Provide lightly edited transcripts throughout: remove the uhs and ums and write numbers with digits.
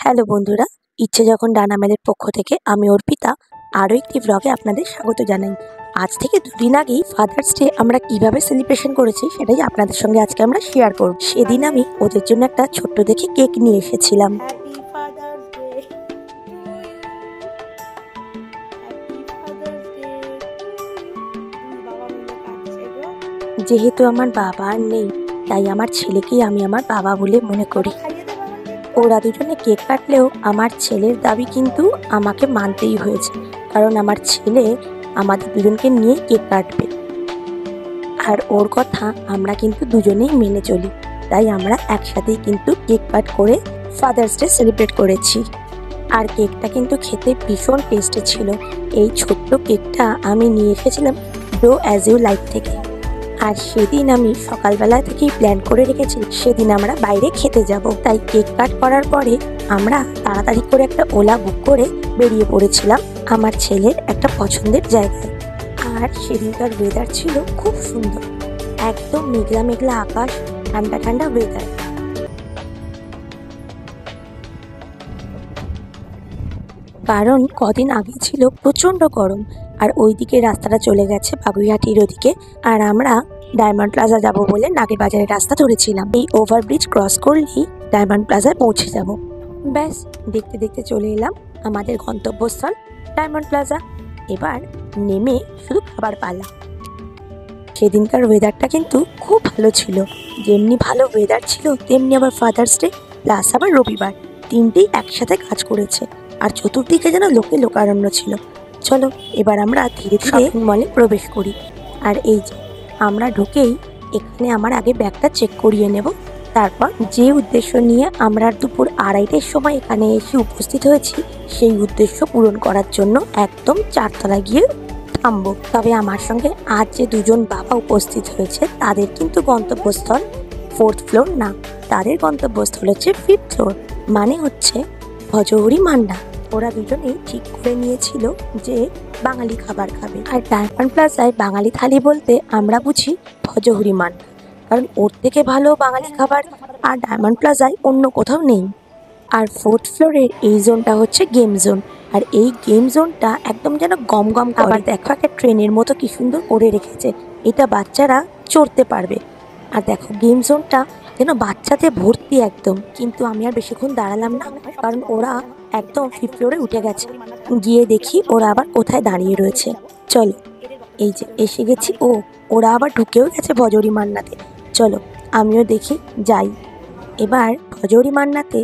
Hello বন্ধুরা, ইচ্ছে যখন ডানা মেলের পক্ষ থেকে আমি অর্পিতা আরও একটি ব্লগে আপনাদের স্বাগত জানাই। আজ থেকে দুদিন আগেই ফাদার্স ডে আমরা কিভাবে সেলিব্রেশন করেছি সেটাই আপনাদের সঙ্গে আজকে আমরা শেয়ার করব। সেদিন আমি ওদের জন্য একটা ছোট্ট দেখে কেক নিয়ে এসেছিলাম। যেহেতু আমার বাবা আর নেই, তাই আমার ছেলেকেই আমি আমার বাবা বলে মনে করি। ওরা দুজনে কেক কাটলেও আমার ছেলের দাবি কিন্তু আমাকে মানতেই হয়েছে, কারণ আমার ছেলে আমাদের দুজনকে নিয়ে কেক কাটবে। আর ওর কথা আমরা কিন্তু দুজনেই মেনে চলি, তাই আমরা একসাথেই কিন্তু কেক কাট করে ফাদার্স ডে সেলিব্রেট করেছি। আর কেকটা কিন্তু খেতে ভীষণ টেস্টি ছিল। এই ছোট্ট কেকটা আমি নিয়ে এসেছিলাম ডো অ্যাজ ইউ লাইক থেকে। আর সেদিন আমি সকালবেলা থেকেই প্ল্যান করে রেখেছি সেদিন আমরা বাইরে খেতে যাব। তাই কেক কাট করার পরে আমরা তাড়াতাড়ি করে একটা ওলা বুক করে বেরিয়ে পড়েছিলাম আমার ছেলের একটা পছন্দের জায়গায়। আর সেদিনকার ওয়েদার ছিল খুব সুন্দর, একদম মেঘলা মেঘলা আকাশ, ঠান্ডা ঠান্ডা ওয়েদার। কারণ কদিন আগে ছিল প্রচন্ড গরম, আর ওইদিকে রাস্তাটা চলে গেছে বাগুইহাটির ওদিকে, আর আমরা ডায়মন্ড প্লাজা যাব বলে নাগের বাজারের রাস্তা ধরেছিলাম। এই ওভারব্রিজ ক্রস করলেই ডায়মন্ড প্লাজায় পৌঁছে যাব। ব্যাস, দেখতে দেখতে চলে এলাম আমাদের গন্তব্যস্থল ডায়মন্ড প্লাজা। এবার নেমে শুধু খাবার পালা। সেদিনকার ওয়েদারটা কিন্তু খুব ভালো ছিল। যেমনি ভালো ওয়েদার ছিল তেমনি আবার ফাদার্স ডে প্লাস আবার রবিবার, তিনটেই একসাথে কাজ করেছে। আর চতুর্দিকে যেন লোকে লোকারণ্য ছিল। চলো এবার আমরা ধীরে ধীরে শপিং মলে প্রবেশ করি। আর এই যে আমরা ঢুকেই এখানে আমার আগে ব্যাগটা চেক করিয়ে নেব। তারপর যে উদ্দেশ্য নিয়ে আমরা দুপুর 2:30টার সময় এখানে এসে উপস্থিত হয়েছি, সেই উদ্দেশ্য পূরণ করার জন্য একদম 4তলায় গিয়ে থামবো। তবে আমার সঙ্গে আজ যে দুজন বাবা উপস্থিত হয়েছে তাদের কিন্তু গন্তব্যস্থল 4th ফ্লোর না, তাদের গন্তব্যস্থল হচ্ছে 5th ফ্লোর, মানে হচ্ছে ভজহরি মান্না। ওরা দুজনেই ঠিক করে নিয়েছিল যে বাঙালি খাবার খাবে। আর ডায়মন্ড প্লাজায় বাঙালি থালি বলতে আমরা বুঝি ভজহরি মান্না, কারণ ওর থেকে ভালো বাঙালি খাবার আর ডায়মন্ড প্লাজায় অন্য কোথাও নেই। আর 4th ফ্লোরের এই জোনটা হচ্ছে গেম জোন। আর এই গেম জোনটা একদম যেন গম গম খাবার, দেখো একটা ট্রেনের মতো কি সুন্দর করে রেখেছে, এটা বাচ্চারা চড়তে পারবে। আর দেখো গেম জোনটা যেন বাচ্চাতে ভর্তি একদম। কিন্তু আমি আর বেশিক্ষণ দাঁড়ালাম না, কারণ ওরা একদম 5th ফ্লোরে উঠে গেছে। গিয়ে দেখি ওরা আবার কোথায় দাঁড়িয়ে রয়েছে। চলো, এই যে এসে গেছি। ওরা আবার ঢুকেও গেছে ভজহরি মান্নাতে। চলো আমিও দেখি যাই। এবার ভজহরি মান্নাতে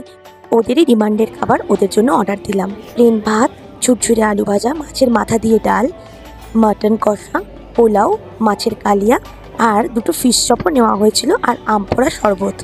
ওদেরই ডিমান্ডের খাবার ওদের জন্য অর্ডার দিলাম। প্লেন ভাত, ঝুরঝুরে আলু ভাজা, মাছের মাথা দিয়ে ডাল, মাটন কষা, পোলাও, মাছের কালিয়া, আর 2টো ফিশ চপও নেওয়া হয়েছিল, আর আমপোড়া শরবত।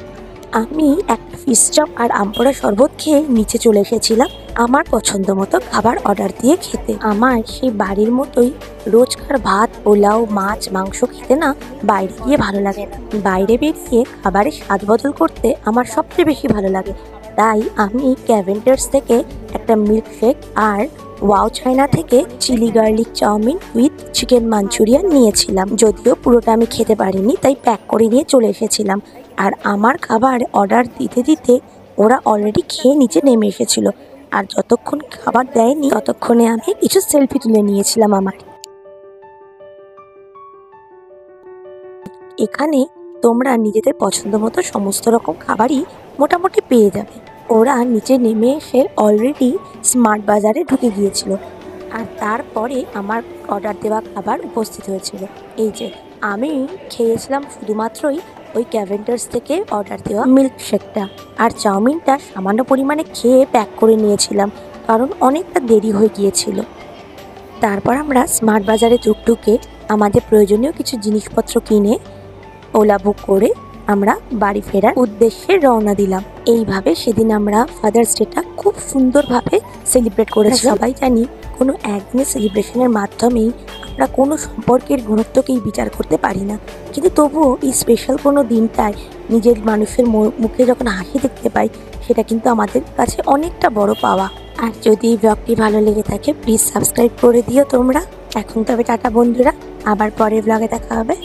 আমি একটা ফিশ চপ আর আমপোড়া শরবত খেয়ে নিচে চলে এসেছিলাম আমার পছন্দ মতো খাবার অর্ডার দিয়ে খেতে। আমার সেই বাড়ির মতোই রোজকার ভাত, পোলাও, মাছ, মাংস খেতে না বাইরে গিয়ে ভালো লাগে না। বাইরে বেরিয়ে খাবারের স্বাদ বদল করতে আমার সবচেয়ে বেশি ভালো লাগে। তাই আমি ক্যাভেন্টার্স থেকে একটা মিল্কশেক আর ওয়াও চায়না থেকে chilli garlic chowmein with chicken manchurian নিয়েছিলাম। যদিও পুরোটা আমি খেতে পারিনি, তাই প্যাক করে নিয়ে চলে এসেছিলাম। আর আমার খাবার অর্ডার দিতে দিতে ওরা অলরেডি খেয়ে নিচে নেমে এসেছিল। আর যতক্ষণ খাবার দেয়নি ততক্ষণে আমি কিছু সেলফি তুলে নিয়েছিলাম আমার। এখানে তোমরা নিজেদের পছন্দ মতো সমস্ত রকম খাবারই মোটামুটি পেয়ে যাবে। ওরা নিচে নেমে এসে অলরেডি স্মার্ট বাজারে ঢুকে গিয়েছিল। আর তারপরে আমার অর্ডার দেওয়া খাবার উপস্থিত হয়েছিল। এই যে আমি খেয়েছিলাম শুধুমাত্রই ওই ক্যাভেন্টার্স থেকে অর্ডার দেওয়া মিল্কশেকটা, আর চাউমিনটা সামান্য পরিমাণে খেয়ে প্যাক করে নিয়েছিলাম, কারণ অনেকটা দেরি হয়ে গিয়েছিল। তারপর আমরা স্মার্ট বাজারে ঢুকে আমাদের প্রয়োজনীয় কিছু জিনিসপত্র কিনে ওলা বুক করে আমরা বাড়ি ফেরার উদ্দেশ্যে রওনা দিলাম। এইভাবে সেদিন আমরা ফাদার্স ডেটা খুব সুন্দরভাবে সেলিব্রেট করেছি। সবাই জানি কোনো একদিনের সেলিব্রেশনের মাধ্যমেই আমরা কোনো সম্পর্কের গুরুত্বকেই বিচার করতে পারি না, কিন্তু তবুও এই স্পেশাল কোনো দিনটায় নিজের মানুষের মুখে যখন হাসি দেখতে পাই, সেটা কিন্তু আমাদের কাছে অনেকটা বড় পাওয়া। আর যদি এই ব্লগটি ভালো লেগে থাকে প্লিজ সাবস্ক্রাইব করে দিও তোমরা। এখন তবে টাটা বন্ধুরা, আবার পরের ব্লগে দেখা হবে।